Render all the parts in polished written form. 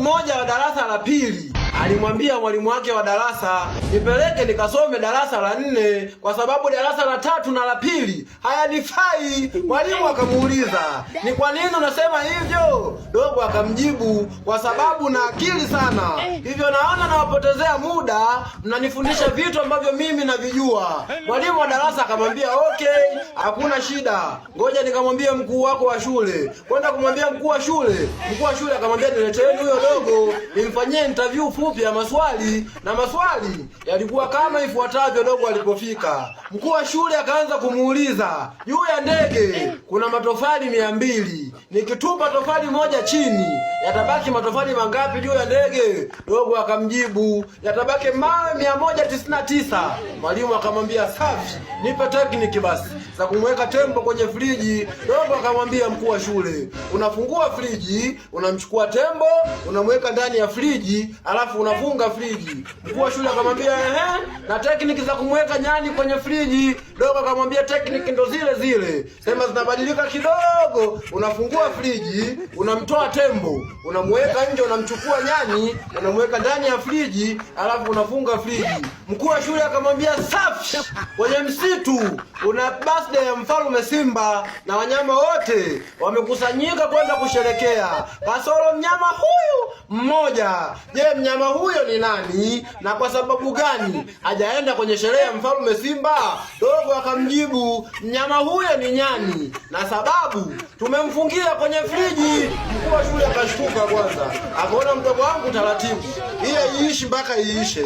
mmoja wa darasa la pili alimwambia mwalimu wake wa darasa, nipeleke nikasome darasa la 4 kwa sababu darasa la 3 na la pili hayanifai. Mwalimu akamuuliza, ni kwa nini unasema hivyo? Dogo akamjibu, kwa sababu na akili sana, hivyo naona nawapotezea muda, mnanifundisha vitu ambavyo mimi navijua. Mwalimu wa darasa akamwambia, okay, hakuna shida, ngoja nikamwambie mkuu wako wa shule. Kwenda kumwambia mkuu wa shule. Mkuu wa shule akamwambia, nileteeni huyo dogo nimfanyie interview fupi ya maswali. Na maswali yalikuwa kama ifuatavyo. Dogo alipofika, mkuu wa shule akaanza kumuuliza, juu ya ndege kuna matofali 200, nikitupa tofali moja chini yatabaki matofali mangapi juu ya ndege? Dogo akamjibu, yatabaki mawe 199. Mwalimu akamwambia, safi, nipe tekniki basi za kumweka tembo kwenye friji. Dogo akamwambia mkuu wa shule, unafungua friji, unamchukua tembo, unamweka ndani ya friji, alafu unafunga friji. Mkuu wa shule akamwambia, na tekniki za kumweka nyani kwenye friji? Dogo akamwambia, tekniki ndo zile zile, sema zinabadilika kidogo. Unafungua friji, unamtoa tembo, unamweka nje, unamchukua nyani, unamweka ndani ya friji, alafu unafunga friji. Mkuu wa shule akamwambia, safi. Kwenye msitu una birthday ya mfalme Simba na wanyama wote wamekusanyika kwenda kusherekea, kasoro mnyama huyu mmoja. Je, mnyama huyo ni nani na kwa sababu gani hajaenda kwenye sherehe ya mfalme Simba? Dogo akamjibu, mnyama huyo ni nyani na sababu tumemfungia kwenye friji. Mkuu wa shule akashtuka kwanza, akaona mdogo wangu taratibu, ile iishi mpaka iishe.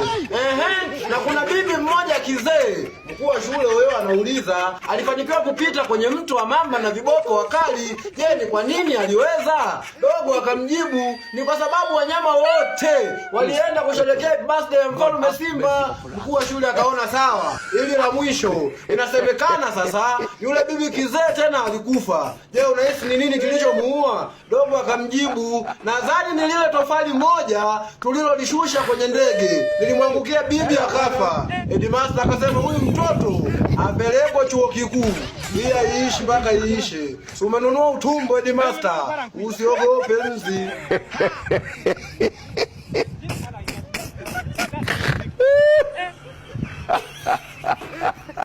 Na kuna bibi mmoja kizee. Mkuu wa shule wewe anauliza, alifanikiwa kupita kwenye mto wa mamba na viboko wakali. Je, ni kwa nini aliweza? Dogo akamjibu, ni kwa sababu wanyama wote walienda kusherehekea birthday ya mfalme Simba. Mkuu wa shule akaona sawa, ili la mwisho, inasemekana sasa yule bibi kizee tena alikufa. Je, unahisi ni nini kilichomuua? Dogo akamjibu, nadhani ni lile tofali moja tulilolishusha kwenye ndege, lilimwangukia bibi akafa. Headmaster akasema, huyu mtoto apelekwe chuo kikuu, ili iishi mpaka iishe. Umenunua utumbo Headmaster, usiogope nzi.